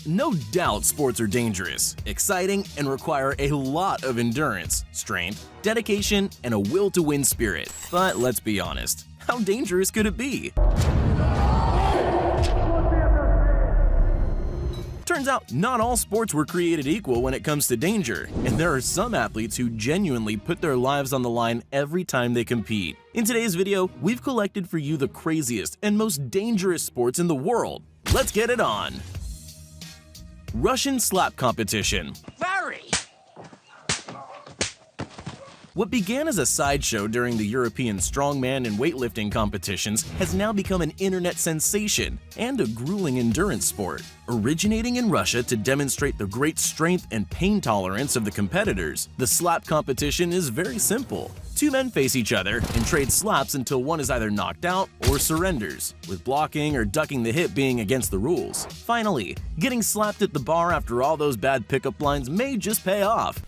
No doubt sports are dangerous, exciting, and require a lot of endurance, strength, dedication, and a will-to-win spirit. But let's be honest, how dangerous could it be? Turns out, not all sports were created equal when it comes to danger, and there are some athletes who genuinely put their lives on the line every time they compete. In today's video, we've collected for you the craziest and most dangerous sports in the world. Let's get it on! Russian slap competition. Very! What began as a sideshow during the European strongman and weightlifting competitions has now become an internet sensation and a grueling endurance sport. Originating in Russia to demonstrate the great strength and pain tolerance of the competitors, the slap competition is very simple. Two men face each other and trade slaps until one is either knocked out or surrenders, with blocking or ducking the hit being against the rules. Finally, getting slapped at the bar after all those bad pickup lines may just pay off.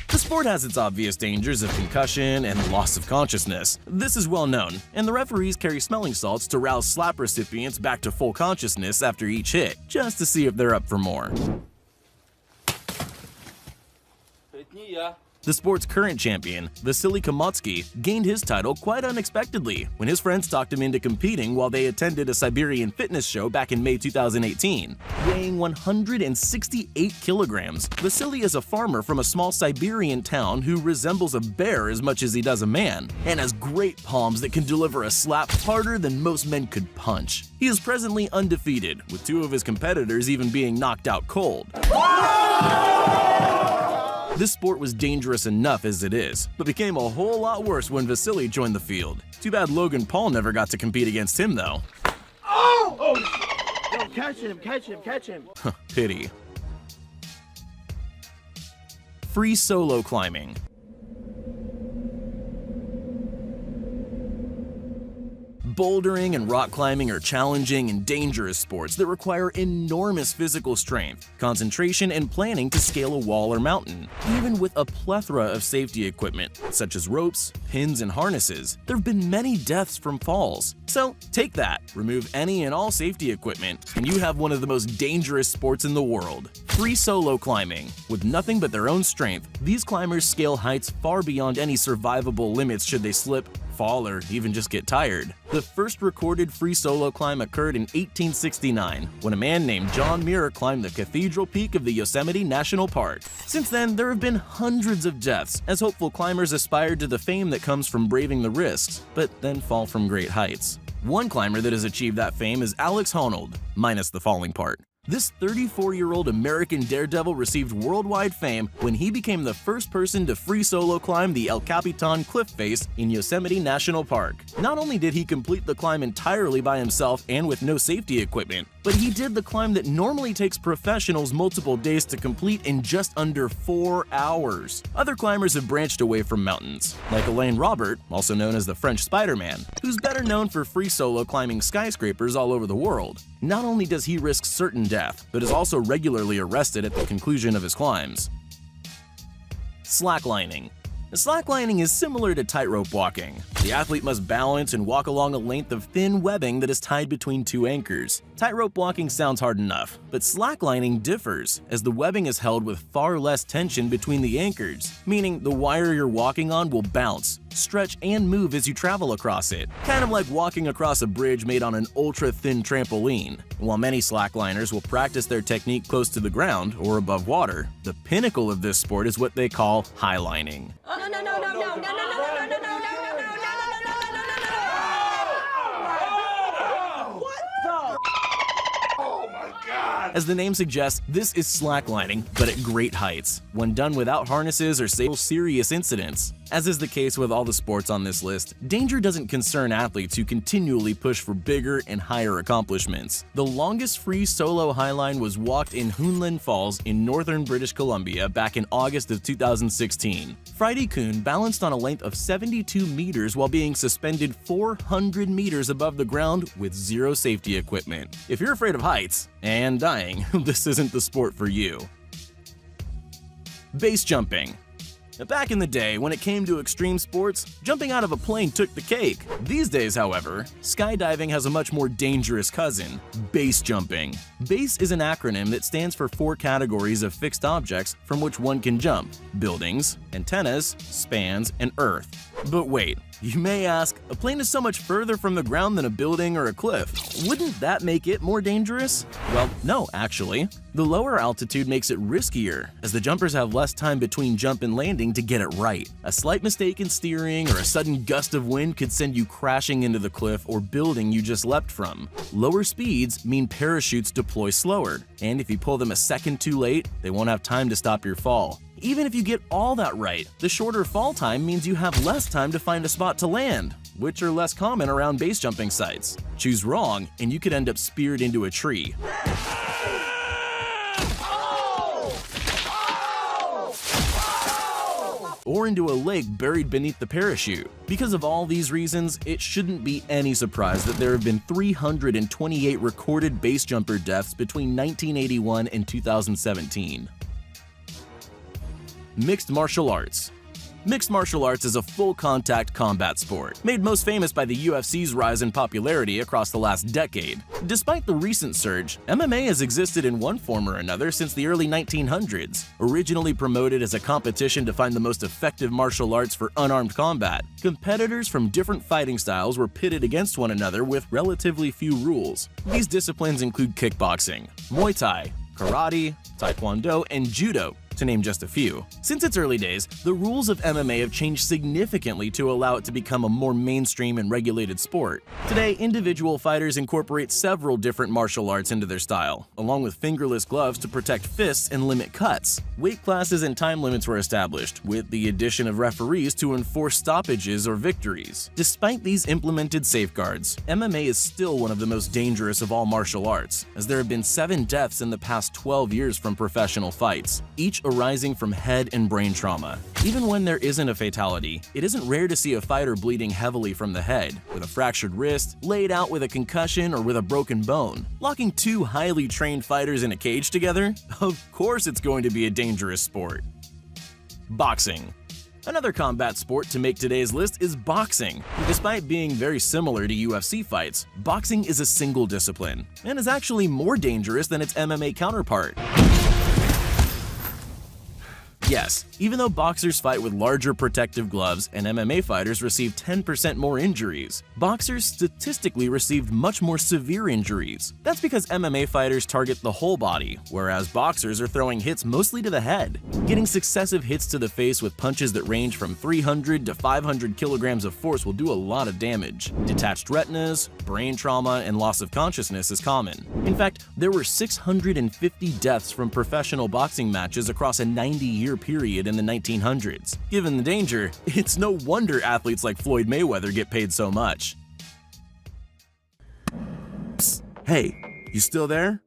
The sport has its obvious dangers of concussion and loss of consciousness. This is well known, and the referees carry smelling salts to rouse slap recipients back to full consciousness after each hit, just to see if they're up for more. The sport's current champion, Vasily Komotsky, gained his title quite unexpectedly when his friends talked him into competing while they attended a Siberian fitness show back in May 2018. Weighing 168 kilograms, Vasily is a farmer from a small Siberian town who resembles a bear as much as he does a man, and has great palms that can deliver a slap harder than most men could punch. He is presently undefeated, with two of his competitors even being knocked out cold. This sport was dangerous enough as it is, but became a whole lot worse when Vasily joined the field. Too bad Logan Paul never got to compete against him, though. Oh! Yo, catch him, catch him, catch him. Pity. Free solo climbing. Bouldering and rock climbing are challenging and dangerous sports that require enormous physical strength, concentration, and planning to scale a wall or mountain. Even with a plethora of safety equipment, such as ropes, pins, and harnesses, there have been many deaths from falls. So take that, remove any and all safety equipment, and you have one of the most dangerous sports in the world. Free solo climbing. With nothing but their own strength, these climbers scale heights far beyond any survivable limits should they slip, fall, or even just get tired. The first recorded free solo climb occurred in 1869, when a man named John Muir climbed the cathedral peak of the Yosemite National Park. Since then, there have been hundreds of deaths as hopeful climbers aspired to the fame that comes from braving the risks, but then fall from great heights. One climber that has achieved that fame is Alex Honnold, minus the falling part. This 34-year-old American daredevil received worldwide fame when he became the first person to free solo climb the El Capitan cliff face in Yosemite National Park. Not only did he complete the climb entirely by himself and with no safety equipment, but he did the climb that normally takes professionals multiple days to complete in just under 4 hours. Other climbers have branched away from mountains, like Alain Robert, also known as the French Spider-Man, who's better known for free solo climbing skyscrapers all over the world. Not only does he risk certain death, but is also regularly arrested at the conclusion of his climbs. Slacklining. Slacklining is similar to tightrope walking. The athlete must balance and walk along a length of thin webbing that is tied between two anchors. Tightrope walking sounds hard enough, but slacklining differs, as the webbing is held with far less tension between the anchors, meaning the wire you're walking on will bounce, stretch, and move as you travel across it, kind of like walking across a bridge made on an ultra-thin trampoline. While many slackliners will practice their technique close to the ground or above water, the pinnacle of this sport is what they call highlining. As the name suggests, this is slacklining, but at great heights, when done without harnesses or serious incidents. As is the case with all the sports on this list, danger doesn't concern athletes who continually push for bigger and higher accomplishments. The longest free solo highline was walked in Hunland Falls in northern British Columbia back in August of 2016. Friday Kuhn balanced on a length of 72 meters while being suspended 400 meters above the ground with zero safety equipment. If you're afraid of heights and dying, this isn't the sport for you. Base jumping. Back in the day, when it came to extreme sports, jumping out of a plane took the cake. These days, however, skydiving has a much more dangerous cousin: base jumping. BASE is an acronym that stands for 4 categories of fixed objects from which one can jump: buildings, antennas, spans, and earth. But wait, you may ask, a plane is so much further from the ground than a building or a cliff. Wouldn't that make it more dangerous? Well, no, actually. The lower altitude makes it riskier, as the jumpers have less time between jump and landing to get it right. A slight mistake in steering or a sudden gust of wind could send you crashing into the cliff or building you just leapt from. Lower speeds mean parachutes deploy slower, and if you pull them a second too late, they won't have time to stop your fall. Even if you get all that right, the shorter fall time means you have less time to find a spot to land, which are less common around base jumping sites. Choose wrong, and you could end up speared into a tree. Or into a lake buried beneath the parachute. Because of all these reasons, it shouldn't be any surprise that there have been 328 recorded base jumper deaths between 1981 and 2017. Mixed martial arts. Mixed martial arts is a full-contact combat sport, made most famous by the UFC's rise in popularity across the last decade. Despite the recent surge, MMA has existed in one form or another since the early 1900s. Originally promoted as a competition to find the most effective martial arts for unarmed combat, competitors from different fighting styles were pitted against one another with relatively few rules. These disciplines include kickboxing, Muay Thai, karate, taekwondo, and judo, to name just a few. Since its early days, the rules of MMA have changed significantly to allow it to become a more mainstream and regulated sport. Today, individual fighters incorporate several different martial arts into their style, along with fingerless gloves to protect fists and limit cuts. Weight classes and time limits were established, with the addition of referees to enforce stoppages or victories. Despite these implemented safeguards, MMA is still one of the most dangerous of all martial arts, as there have been 7 deaths in the past 12 years from professional fights, each arising from head and brain trauma. Even when there isn't a fatality, it isn't rare to see a fighter bleeding heavily from the head, with a fractured wrist, laid out with a concussion, or with a broken bone. Locking 2 highly trained fighters in a cage together? Of course it's going to be a dangerous sport. Boxing. Another combat sport to make today's list is boxing. Despite being very similar to UFC fights, boxing is a single discipline, and is actually more dangerous than its MMA counterpart. Yes, even though boxers fight with larger protective gloves and MMA fighters receive 10% more injuries, boxers statistically received much more severe injuries. That's because MMA fighters target the whole body, whereas boxers are throwing hits mostly to the head. Getting successive hits to the face with punches that range from 300 to 500 kilograms of force will do a lot of damage. Detached retinas, brain trauma, and loss of consciousness is common. In fact, there were 650 deaths from professional boxing matches across a 90-year period in the 1900s. Given the danger, it's no wonder athletes like Floyd Mayweather get paid so much. Psst, hey, you still there?